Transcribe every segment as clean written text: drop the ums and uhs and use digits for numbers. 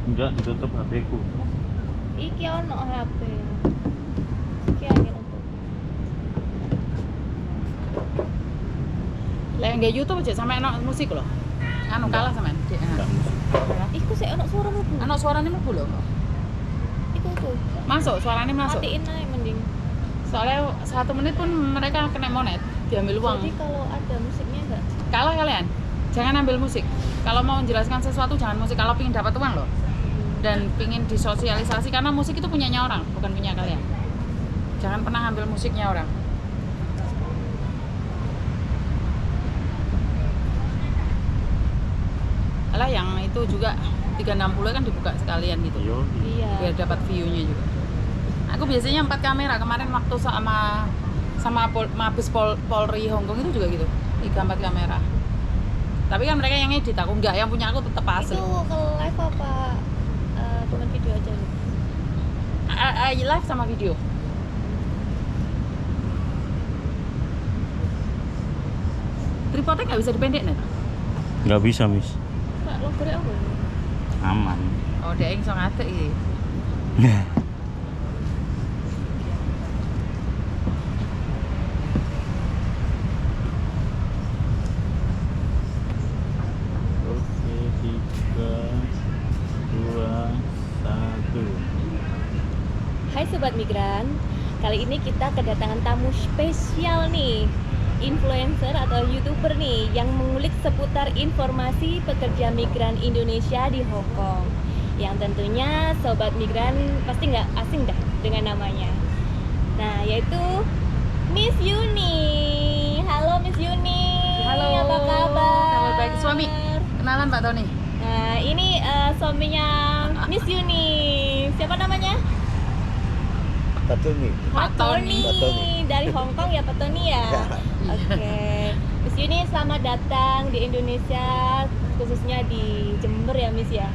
Enggak, ditutup HP ku. Iki ono HP. Iki aja nutup. Lah nggak YouTube aja sampe ono musik lho. Anu kalah sampean. Enggak musik. Iku sik ono suara mlebu. Ono suarane mlebu lho. Iku tuh. Masuk, suarane masuk. Matiin aja mending. Soalnya 1 menit pun mereka kena monet, diambil uang. Jadi kalau ada musiknya enggak? Kalah kalian. Jangan ambil musik. Kalau mau menjelaskan sesuatu jangan musik. Kalau pingin dapat uang loh. Dan pingin disosialisasi karena musik itu punyanya orang, bukan punya kalian. Jangan pernah ambil musiknya orang. Alah yang itu juga 360 kan dibuka sekalian gitu. Yo. Iya. Biar dapat view-nya juga. Aku biasanya 4 kamera. Kemarin waktu sama Mabes Polri Hongkong itu juga gitu. 3-4 kamera. Tapi kan mereka yang edit, aku enggak, yang punya aku tetap asli. Itu kalau live apa cuma video aja nih? Live sama video. Tripodnya nggak bisa dipendek nih. Enggak bisa, Miss. Kak logore apa? Aman. Oh, dia yang so ngatek iki. Oke, 3, 2, 1. Hai Sobat Migran, kali ini kita kedatangan tamu spesial nih, influencer atau YouTuber nih yang mengulik seputar informasi pekerja migran Indonesia di Hong Kong. Yang tentunya Sobat Migran pasti nggak asing dah dengan namanya. Nah, yaitu Miss Yuni. Halo Miss Yuni. Halo. Apa kabar? Kabar baik. Suami. Kenalan Pak Tony. Nah, ini suaminya Miss Yuni. Siapa namanya? Pak Tony. Pak Tony. Pak Tony. Dari Hong Kong ya Pak Tony ya. Oke. Miss Yuni selamat datang di Indonesia, khususnya di Jember ya Miss ya.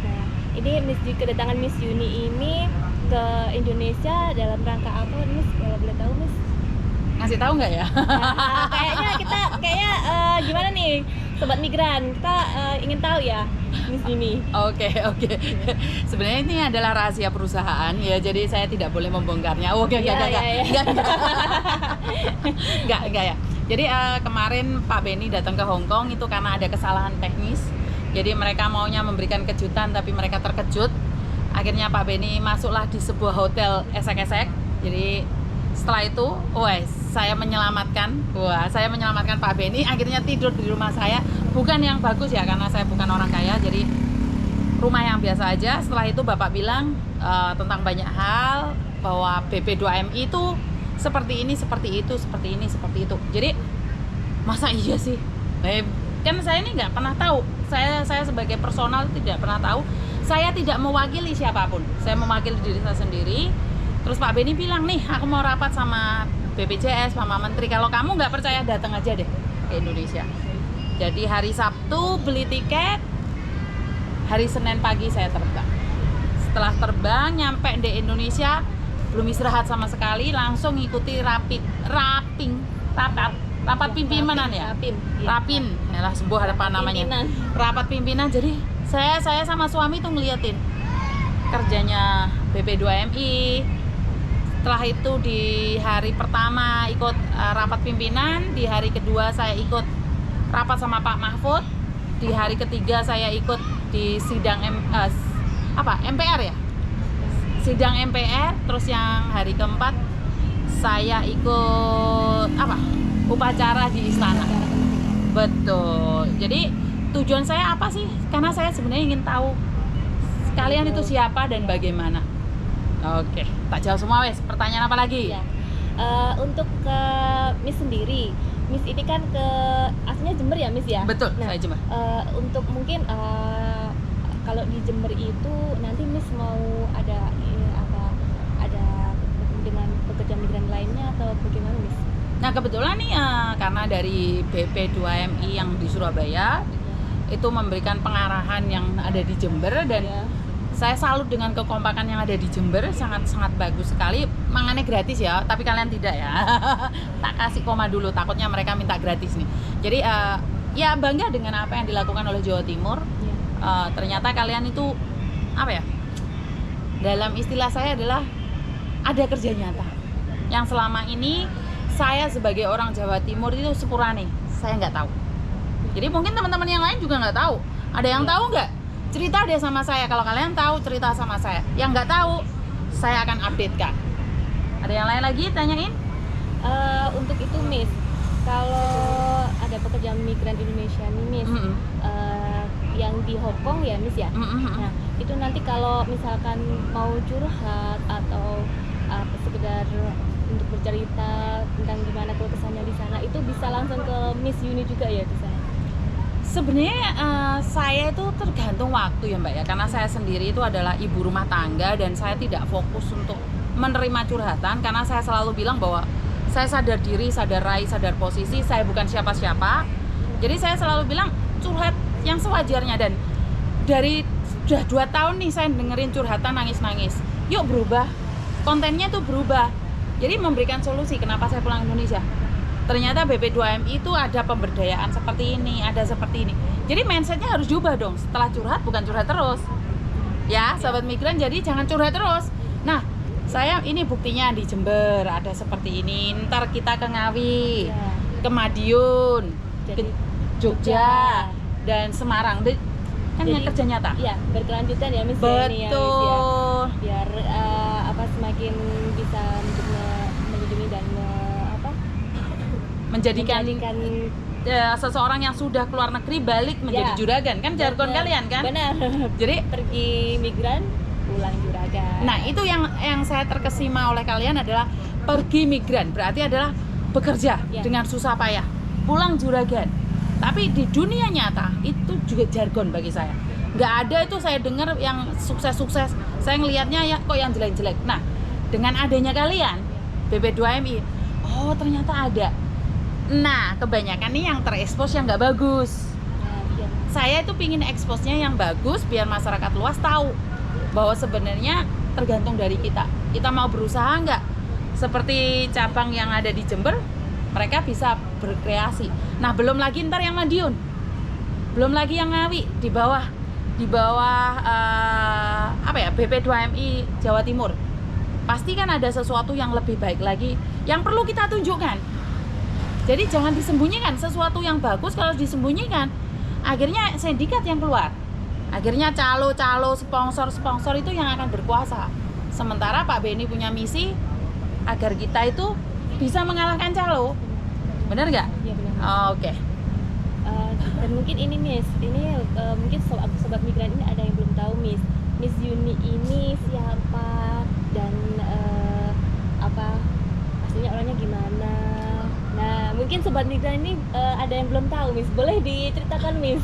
Nah, ini kedatangan Miss Yuni ini ke Indonesia dalam rangka apa Miss? Kalau boleh tahu Miss? Ngasih tahu nggak ya? Nah, kayaknya gimana nih Sobat Migran, kita ingin tahu ya Miss Yuni. Oke. Sebenarnya ini adalah rahasia perusahaan ya, jadi saya tidak boleh membongkarnya. Oh, enggak ya. Jadi kemarin Pak Benny datang ke Hong Kong itu karena ada kesalahan teknis. Jadi mereka maunya memberikan kejutan tapi mereka terkejut. Akhirnya Pak Benny masuklah di sebuah hotel esek-esek. Jadi setelah itu, saya menyelamatkan Pak Benny. Akhirnya tidur di rumah saya, bukan yang bagus ya karena saya bukan orang kaya, jadi rumah yang biasa aja. Setelah itu Bapak bilang tentang banyak hal, bahwa BP2MI itu seperti ini, seperti itu, seperti ini, seperti itu. Jadi masa iya sih? Kan saya ini nggak pernah tahu. Saya sebagai personal tidak pernah tahu. Saya tidak mewakili siapapun. Saya mewakili diri saya sendiri. Terus Pak Benny bilang, nih aku mau rapat sama BPJS, sama Menteri. Kalau kamu nggak percaya datang aja deh ke Indonesia. Jadi hari Sabtu beli tiket, hari Senin pagi saya terbang. Setelah terbang nyampe di Indonesia, belum istirahat sama sekali, langsung ngikuti rapat pimpinan ya. Rapin, yalah sembuh apa namanya. Pimpinan. Rapat pimpinan. Jadi saya sama suami tuh ngeliatin kerjanya BP2MI. Setelah itu di hari pertama ikut rapat pimpinan, di hari kedua saya ikut rapat sama Pak Mahfud, di hari ketiga saya ikut di sidang MPR ya, sidang MPR. Terus yang hari keempat saya ikut upacara di istana. Betul. Jadi tujuan saya apa sih? Karena saya sebenarnya ingin tahu kalian itu siapa dan bagaimana. Oke, tak jawab semua wes. Pertanyaan apa lagi? Ya. Untuk ke Miss sendiri, Miss ini kan aslinya Jember ya Miss ya? Betul, Nah, saya Jember. untuk mungkin kalau di Jember itu nanti Miss mau ada dengan pekerja migran lainnya atau bagaimana Miss? Nah kebetulan nih karena dari BP2MI yang di Surabaya itu memberikan pengarahan yang ada di Jember dan Ya. saya salut dengan kekompakan yang ada di Jember, sangat bagus sekali. Mangannya gratis ya, tapi kalian tidak ya. Tak kasih koma dulu, takutnya mereka minta gratis nih. Jadi ya bangga dengan apa yang dilakukan oleh Jawa Timur. Ya. Ternyata kalian itu apa ya? Dalam istilah saya adalah ada kerja nyata. Yang selama ini saya sebagai orang Jawa Timur itu sepurane, saya nggak tahu. Jadi mungkin teman-teman yang lain juga nggak tahu. Ada yang tahu nggak? Cerita deh sama saya. Kalau kalian tahu, cerita sama saya. Yang nggak tahu, saya akan update kan. Ada yang lain lagi tanyain? Untuk itu Miss, kalau ada pekerja migran Indonesia nih Miss, yang di Hong Kong ya Miss ya. Nah itu nanti kalau misalkan mau curhat atau sekedar untuk bercerita tentang gimana keluh kesahnya di sana, itu bisa langsung ke Miss Yuni juga ya di sana. Sebenarnya saya itu tergantung waktu ya Mbak ya, karena saya sendiri itu adalah ibu rumah tangga dan saya tidak fokus untuk menerima curhatan, karena saya selalu bilang bahwa saya sadar diri, sadar rai, sadar posisi, saya bukan siapa-siapa. Jadi saya selalu bilang curhat yang sewajarnya, dan dari sudah 2 tahun nih saya dengerin curhatan nangis-nangis. Yuk berubah, kontennya tuh berubah. Jadi memberikan solusi kenapa saya pulang Indonesia. Ternyata BP2MI itu ada pemberdayaan seperti ini, ada seperti ini. Jadi mindsetnya harus diubah dong. Setelah curhat bukan curhat terus. Ya, sahabat migran, jadi jangan curhat terus. Nah, saya ini buktinya di Jember ada seperti ini. Ntar kita ke Ngawi, ke Madiun, ke Jogja, dan Semarang. Kan yang kerja nyata. Iya, berkelanjutan ya Miss. Betul. Ya, Miss, ya. Biar semakin bisa untuk melindungi dan menjadikan seseorang yang sudah keluar negeri balik menjadi juragan, kan jargon kalian kan? Benar. Jadi pergi migran pulang juragan. Nah itu yang saya terkesima oleh kalian adalah pergi migran berarti adalah bekerja dengan susah payah, pulang juragan. Tapi di dunia nyata itu juga jargon bagi saya. Nggak ada itu saya dengar yang sukses-sukses. Saya ngelihatnya ya kok yang jelek-jelek. Nah dengan adanya kalian BP2MI, oh ternyata ada. Nah, kebanyakan nih yang terekspos yang nggak bagus. Saya itu pingin eksposnya yang bagus biar masyarakat luas tahu bahwa sebenarnya tergantung dari kita. Kita mau berusaha nggak? Seperti cabang yang ada di Jember, mereka bisa berkreasi. Nah, belum lagi ntar yang Madiun, belum lagi yang Ngawi di bawah BP2MI Jawa Timur. Pasti kan ada sesuatu yang lebih baik lagi yang perlu kita tunjukkan. Jadi jangan disembunyikan sesuatu yang bagus. Kalau disembunyikan, akhirnya sindikat yang keluar. Akhirnya calo-calo, sponsor itu yang akan berkuasa. Sementara Pak Beni punya misi agar kita itu bisa mengalahkan calo. Benar nggak? Iya benar. Oke. Dan mungkin ini Miss, ini mungkin sobat migran ini ada yang belum tahu Miss. Miss Yuni ini siapa dan pastinya orangnya gimana? Nah, mungkin sobat migran ini ada yang belum tahu, Miss. Boleh diceritakan, Miss?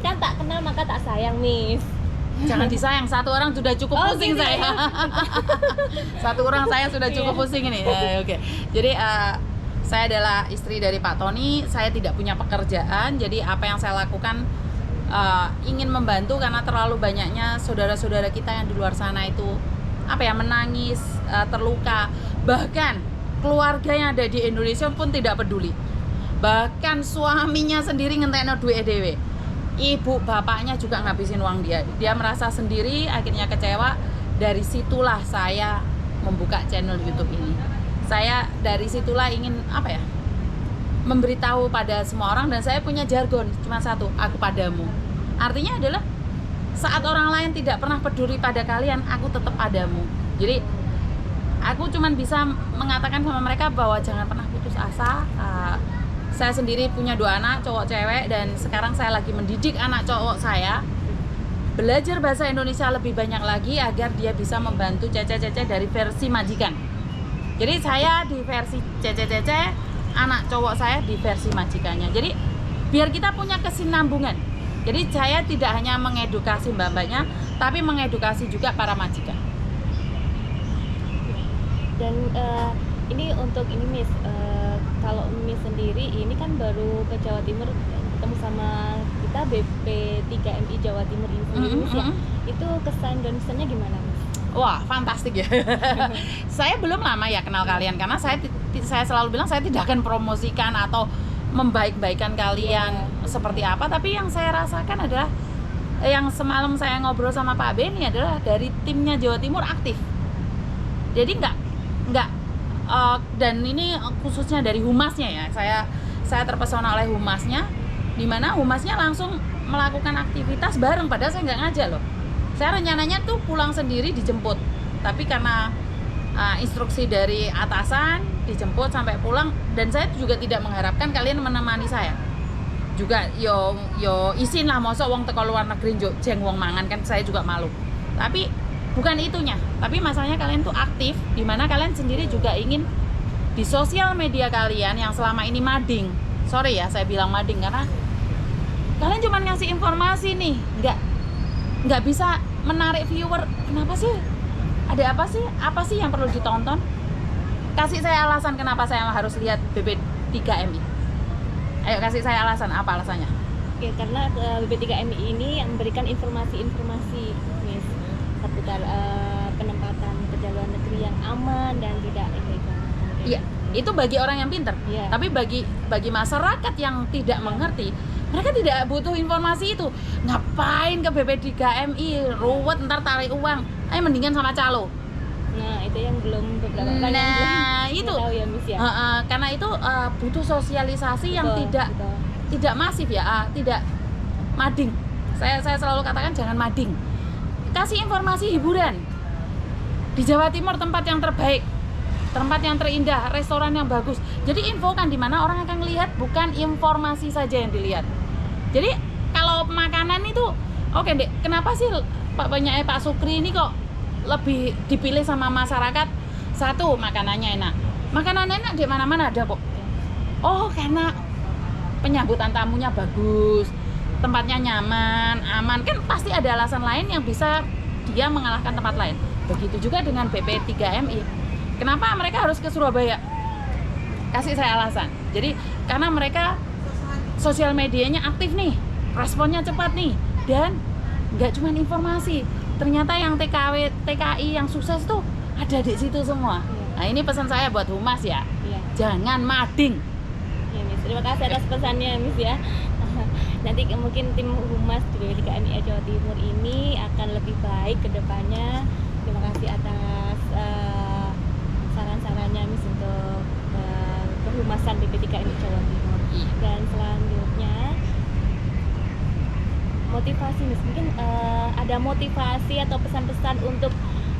Kan tak kenal maka tak sayang, Miss. Jangan disayang, satu orang sudah cukup pusing gitu saya. Ya? Satu orang saya sudah cukup pusing ini. Oke. Jadi saya adalah istri dari Pak Tony. Saya tidak punya pekerjaan. Jadi apa yang saya lakukan ingin membantu karena terlalu banyaknya saudara-saudara kita yang di luar sana itu menangis, terluka. Bahkan keluarga yang ada di Indonesia pun tidak peduli. Bahkan suaminya sendiri ngentekno duit dhewe. Ibu bapaknya juga ngabisin uang dia. Dia merasa sendiri, akhirnya kecewa. Dari situlah saya membuka channel YouTube ini. Saya dari situlah ingin memberitahu pada semua orang, dan saya punya jargon cuma satu, aku padamu. Artinya adalah saat orang lain tidak pernah peduli pada kalian, aku tetap padamu. Jadi aku cuma bisa mengatakan sama mereka bahwa jangan pernah putus asa. Saya sendiri punya 2 anak, cowok cewek, dan sekarang saya lagi mendidik anak cowok saya belajar bahasa Indonesia lebih banyak lagi agar dia bisa membantu Cece-Cece dari versi majikan. Jadi saya di versi Cece-Cece, anak cowok saya di versi majikannya. Jadi biar kita punya kesinambungan. Jadi saya tidak hanya mengedukasi mbak-mbaknya, tapi mengedukasi juga para majikan. Dan ini untuk ini Miss, kalau Miss sendiri ini kan baru ke Jawa Timur ketemu sama kita BP3MI Jawa Timur ini sendiri, Miss, ya. Itu kesan dan pesannya gimana, Miss? Wah, fantastik ya. Saya belum lama ya kenal kalian, karena saya selalu bilang saya tidak akan promosikan atau membaik-baikan kalian seperti apa, tapi yang saya rasakan adalah yang semalam saya ngobrol sama Pak Beni adalah dari timnya Jawa Timur aktif. Jadi nggak dan ini khususnya dari humasnya ya. Saya terpesona oleh humasnya, di mana humasnya langsung melakukan aktivitas bareng, padahal saya nggak ngajak loh. Saya rencananya tuh pulang sendiri dijemput, tapi karena instruksi dari atasan dijemput sampai pulang, dan saya juga tidak mengharapkan kalian menemani saya. Juga yo isin lah, mosok wong teko luar negeri jeng wong mangan, kan saya juga malu. Tapi bukan itunya, tapi masalahnya kalian tuh aktif, dimana kalian sendiri juga ingin di sosial media kalian yang selama ini mading. Sorry ya saya bilang mading, karena kalian cuma ngasih informasi nih, nggak bisa menarik viewer. Kenapa sih? Ada apa sih? Apa sih yang perlu ditonton? Kasih saya alasan kenapa saya harus lihat BP3MI. Ayo kasih saya alasan, apa alasannya? Oke, karena BP3MI ini yang memberikan informasi-informasi, Miss, seputar penempatan kerja luar negeri yang aman dan tidak ilegal. Iya, itu bagi orang yang pintar. Iya. Tapi bagi masyarakat yang tidak mengerti, mereka tidak butuh informasi itu. Ngapain ke BP3MI, ruwet ntar tarik uang. Ayo mendingan sama calo. Nah, itu yang belum beberapa orang yang belum itu tahu ya, Miss ya. Karena itu butuh sosialisasi yang Betul. tidak masif ya, tidak mading. Saya selalu katakan jangan mading. Kasih informasi hiburan. Di Jawa Timur tempat yang terbaik, tempat yang terindah, restoran yang bagus. Jadi infokan di mana orang akan melihat, bukan informasi saja yang dilihat. Jadi kalau makanan itu oke, Dek, kenapa sih Pak Sukri ini kok lebih dipilih sama masyarakat? Satu, makanannya enak. Makanan enak di mana-mana ada kok. Oh, karena penyambutan tamunya bagus, tempatnya nyaman, aman. Kan pasti ada alasan lain yang bisa dia mengalahkan tempat lain. Begitu juga dengan BP3MI. Kenapa mereka harus ke Surabaya? Kasih saya alasan. Jadi karena mereka sosial medianya aktif nih, responnya cepat nih, dan nggak cuma informasi. Ternyata yang TKI yang sukses tuh ada di situ semua. Nah, ini pesan saya buat humas ya. Iya. Jangan mading. Ya, Miss. Terima kasih atas pesannya, Miss ya. Nanti mungkin tim humas di BP3MI Jawa Timur ini akan lebih baik ke depannya. Terima kasih atas saran-sarannya, Miss, untuk kehumasan BP3MI Jawa Timur. Dan selanjutnya motivasi, Miss, mungkin ada motivasi atau pesan-pesan untuk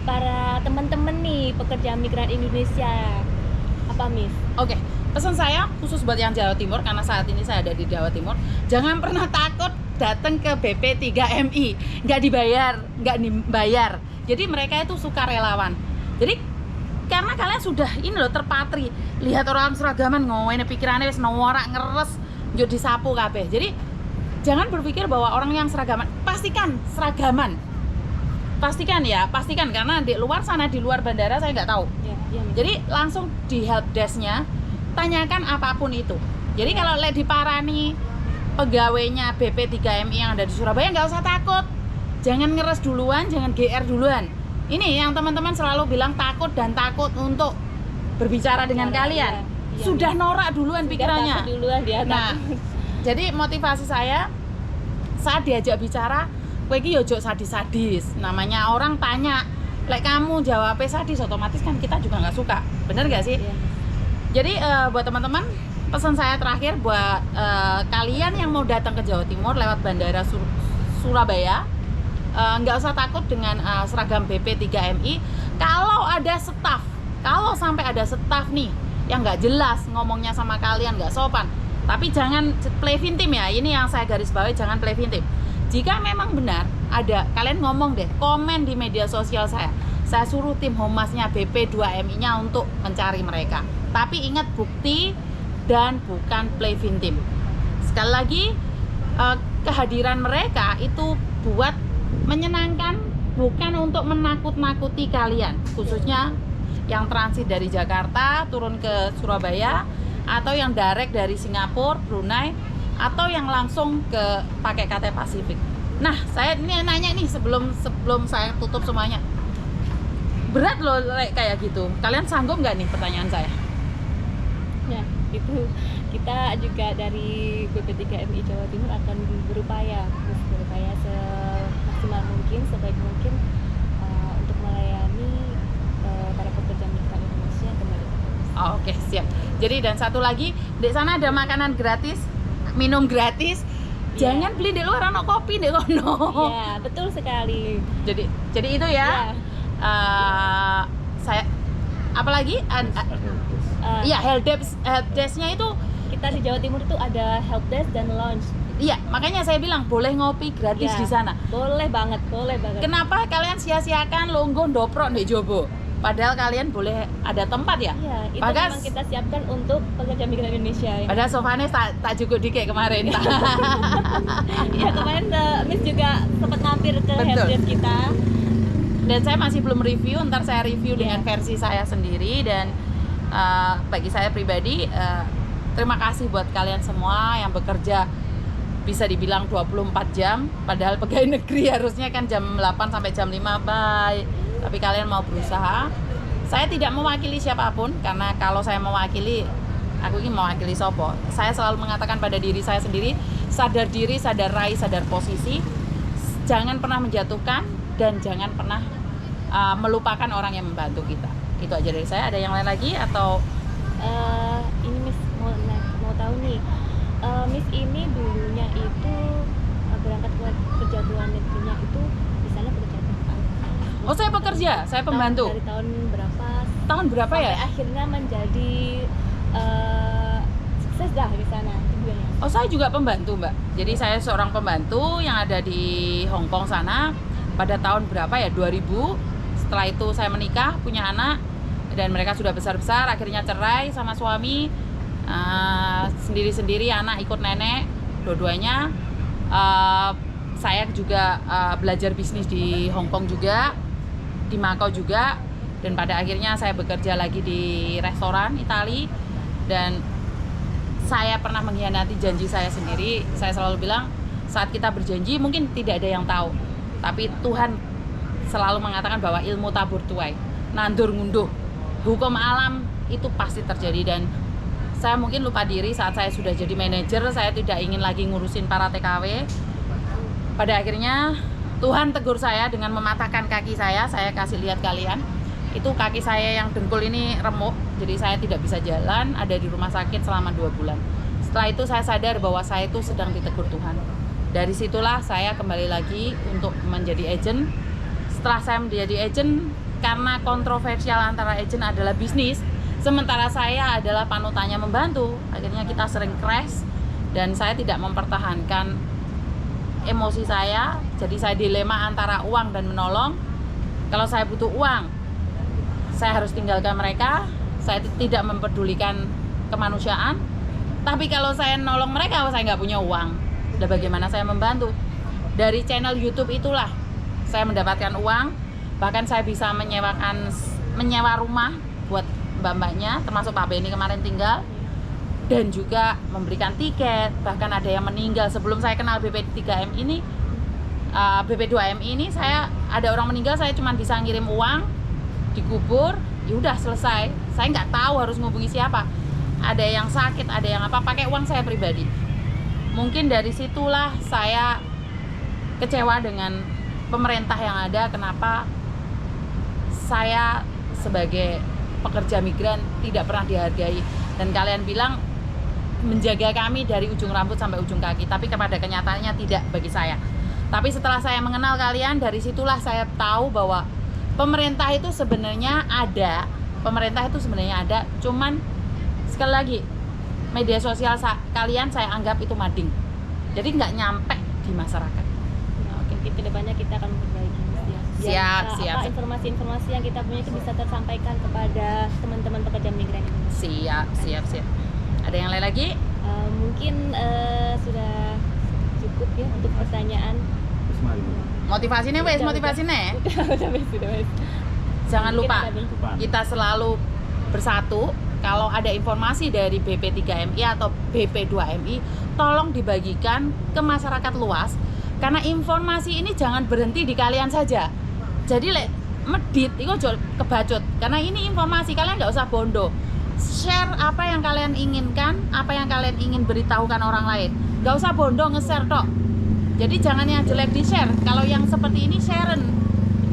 para teman-teman nih pekerja migran Indonesia, apa, Miss? Oke, pesan saya khusus buat yang Jawa Timur, karena saat ini saya ada di Jawa Timur, jangan pernah takut datang ke BP3MI. Nggak dibayar. Jadi mereka itu sukarelawan. Jadi karena kalian sudah ini loh terpatri, lihat orang seragaman ngomongin pikirannya wis norak ngeres, yo disapu kabeh. Jadi jangan berpikir bahwa orang yang seragaman, pastikan seragaman. Pastikan karena di luar sana, di luar bandara saya nggak tahu. Ya, Miss. Jadi langsung di help desk-nya tanyakan apapun itu. Jadi kalau diparani pegawainya BP3MI yang ada di Surabaya, nggak usah takut. Jangan ngeres duluan, jangan GR duluan. Ini yang teman-teman selalu bilang takut untuk berbicara dengan kalian. Iya, Sudah norak duluan pikirannya. Takut duluan dia. Nah, jadi motivasi saya saat diajak bicara, kowe iki yo ojo sadis-sadis. Namanya orang tanya, lek kamu jawabnya sadis, otomatis kan kita juga nggak suka. Bener nggak sih? Iya. Jadi buat teman-teman, pesan saya terakhir buat kalian yang mau datang ke Jawa Timur lewat bandara Surabaya, nggak usah takut dengan seragam BP3MI. Kalau sampai ada staff nih yang nggak jelas ngomongnya sama kalian, nggak sopan, tapi jangan play victim ya. Ini yang saya garis bawahi, jangan play victim. Jika memang benar ada, kalian ngomong deh, komen di media sosial saya suruh tim humasnya BP2MI nya untuk mencari mereka. Tapi ingat, bukti dan bukan play victim. Sekali lagi, kehadiran mereka itu buat menyenangkan, bukan untuk menakut-nakuti kalian, khususnya yang transit dari Jakarta turun ke Surabaya, atau yang direct dari Singapura, Brunei, atau yang langsung ke pakai KT Pasifik. Nah, saya ini nanya nih sebelum saya tutup semuanya, berat loh kayak gitu. Kalian sanggup nggak nih, pertanyaan saya? Ya, itu kita juga dari BP3MI Jawa Timur akan berupaya mungkin sebaik mungkin untuk melayani para pekerja migran Indonesia yang kembali ke Indonesia. Oke, siap. Jadi dan satu lagi, di sana ada makanan gratis, minum gratis. Iya. Jangan beli di luar, ono kopi di kono. Iya, betul sekali. Jadi itu ya. Saya apalagi iya, helpdesk-nya itu Kita di Jawa Timur itu ada helpdesk dan lounge. iya, makanya saya bilang boleh ngopi gratis Iya, di sana. Boleh banget, boleh banget. Kenapa kalian sia-siakan longgo ndoprok di Jobo? Padahal kalian boleh ada tempat ya. Iya, itu Bahkan- memang kita siapkan untuk pekerja migran Indonesia. Ya. Padahal sofanya tak cukup dikit kemarin. Iya, kemarin Miss juga sempat mampir ke Betul. helpdesk kita. Dan saya masih belum review, ntar saya review Iya. dengan versi saya sendiri. Dan bagi saya pribadi, terima kasih buat kalian semua yang bekerja bisa dibilang 24 jam. Padahal pegawai negeri harusnya kan jam 8 sampai jam 5, bye. Tapi kalian mau berusaha. Saya tidak mewakili siapapun, karena kalau saya mewakili, aku ini mewakili sopo. Saya selalu mengatakan pada diri saya sendiri, sadar diri, sadar rai, sadar posisi. Jangan pernah menjatuhkan dan jangan pernah melupakan orang yang membantu kita. Itu aja dari saya. Ada yang lain lagi atau Ini Miss mau tahu nih, Miss ini dulunya itu berangkat kerja ke luar negerinya itu di sana bekerja apa? Oh, saya pekerja, saya pembantu. Dari tahun berapa? Tahun berapa Sampai ya? akhirnya menjadi sukses dah di sana. Itu gimana? Oh, saya juga pembantu, Mbak. Jadi saya seorang pembantu yang ada di Hong Kong sana pada tahun berapa ya? 2000. Setelah itu saya menikah, punya anak, dan mereka sudah besar-besar, akhirnya cerai sama suami. Sendiri-sendiri, anak ikut nenek, dua-duanya. Saya juga belajar bisnis di Hong Kong juga, di Macau juga, dan pada akhirnya saya bekerja lagi di restoran Itali. Dan saya pernah mengkhianati janji saya sendiri. Saya selalu bilang, saat kita berjanji mungkin tidak ada yang tahu, tapi Tuhan selalu mengatakan bahwa ilmu tabur tuai, nandur ngunduh, hukum alam itu pasti terjadi. Dan saya mungkin lupa diri saat saya sudah jadi manajer, saya tidak ingin lagi ngurusin para TKW. Pada akhirnya Tuhan tegur saya dengan mematahkan kaki saya kasih lihat kalian. Itu kaki saya yang dengkul ini remuk, jadi saya tidak bisa jalan, ada di rumah sakit selama 2 bulan. Setelah itu saya sadar bahwa saya itu sedang ditegur Tuhan. Dari situlah saya kembali lagi untuk menjadi agent. Setelah saya menjadi agent, karena kontroversial antara agent adalah bisnis, sementara saya adalah panutannya membantu, akhirnya kita sering crash dan saya tidak mempertahankan emosi saya. Jadi saya dilema antara uang dan menolong. Kalau saya butuh uang, saya harus tinggalkan mereka, saya tidak mempedulikan kemanusiaan. Tapi kalau saya nolong mereka, saya nggak punya uang. Dan bagaimana saya membantu? Dari channel YouTube itulah saya mendapatkan uang. Bahkan saya bisa menyewa rumah buat mbak-mbaknya, termasuk Pak Beni kemarin tinggal. Dan juga memberikan tiket. Bahkan ada yang meninggal sebelum saya kenal BP3M ini. BP2M ini saya ada orang meninggal, saya cuma bisa ngirim uang, dikubur, ya udah selesai. Saya nggak tahu harus ngubungi siapa. Ada yang sakit, ada yang apa, pakai uang saya pribadi. Mungkin dari situlah saya kecewa dengan pemerintah yang ada. Kenapa saya sebagai pekerja migran tidak pernah dihargai. Dan kalian bilang menjaga kami dari ujung rambut sampai ujung kaki, tapi kepada kenyataannya tidak bagi saya. Tapi setelah saya mengenal kalian, dari situlah saya tahu bahwa pemerintah itu sebenarnya ada. Pemerintah itu sebenarnya ada, cuman sekali lagi media sosial kalian saya anggap itu mading. Jadi nggak nyampe di masyarakat. Nah, mungkin ke depannya kita akan memperbaiki ya. Siap. Informasi-informasi yang kita punya itu bisa tersampaikan kepada teman-teman pekerja migran ini. Siap. Ada yang lain lagi? Mungkin sudah cukup ya untuk pertanyaan. Motivasinya wes, motivasinya. Sudah. Jangan Mungkin lupa, ada nih. kita selalu bersatu. Kalau ada informasi dari BP3MI atau BP2MI, tolong dibagikan ke masyarakat luas. Karena informasi ini jangan berhenti di kalian saja. Jadi medit, itu kebacut. Karena ini informasi, kalian nggak usah bondo. Share apa yang kalian inginkan, apa yang kalian ingin beritahukan orang lain. Nggak usah bondo nge-share tok. Jadi jangan yang jelek di share, kalau yang seperti ini sharen.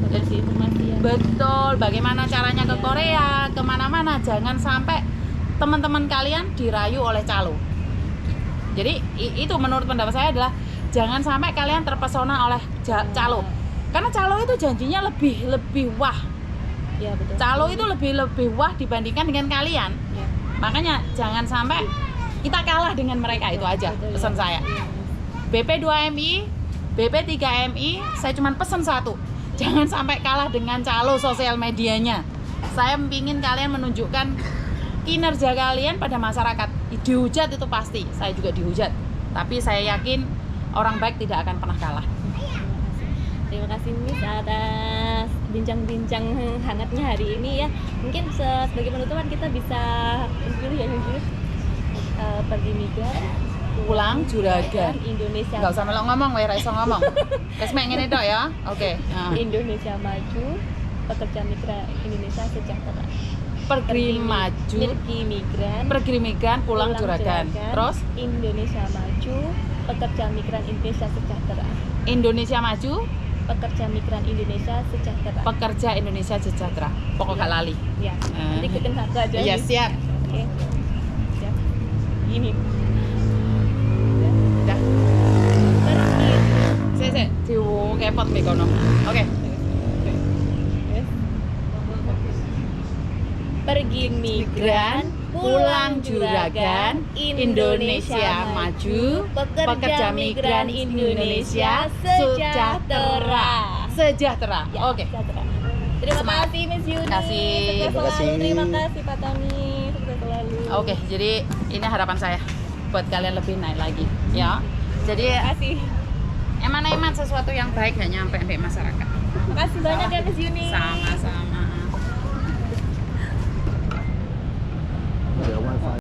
Kasih informasi ya. Betul, bagaimana caranya ke Iya. Korea, kemana-mana. Jangan sampai teman-teman kalian dirayu oleh calo. Jadi itu menurut pendapat saya adalah jangan sampai kalian terpesona oleh calo. Karena calo itu janjinya lebih wah. Ya betul. Calo itu lebih wah dibandingkan dengan kalian. Ya. Makanya jangan sampai kita kalah dengan mereka, itu aja Betul, pesan ya. saya. Iya, BP 2MI, BP 3MI, saya cuma pesan satu. Jangan sampai kalah dengan calo sosial medianya. Saya ingin kalian menunjukkan kinerja kalian pada masyarakat. Dihujat itu pasti, saya juga dihujat. Tapi saya yakin orang baik tidak akan pernah kalah. Terima kasih Miss atas bincang-bincang hangatnya hari ini ya. Mungkin sebagai penutupan kita bisa pilih ya Miss. Pergi migran, Pulang juragan. Indonesia. Enggak usah melok ngomong, ra iso ngomong. Wes mek ngene tok ya. Oke. Nah. Indonesia maju, pekerja migran Indonesia sejahtera. Pergi maju, Pergi migran, pulang juragan. Terus Indonesia maju, pekerja migran Indonesia sejahtera. Indonesia maju, Pekerja migran Indonesia sejahtera. pekerja Indonesia sejahtera. Pokok gak lali. Ya. Nanti ikutin satu aja. Iya, Miss. siap. Oke. Siap. Ini. Udah. Pergi. Sik, diwo kepot mbek kono. Oke. Yes. Pergi migran, pulang juragan, Indonesia maju, pekerja migran Indonesia sejahtera. Sejahtera. Ya, Oke. sejahtera. Terima Semangat. kasih Miss Yuni. Kasih. Sukses Terima kasih. selalu. Terima kasih Pak Tony. Sukses selalu. Oke, jadi ini harapan saya buat kalian lebih naik lagi, ya. Jadi Terima kasih. eman sesuatu yang baik gak nyampe di masyarakat. Terima kasih banyak ya Miss Yuni. Sama-sama.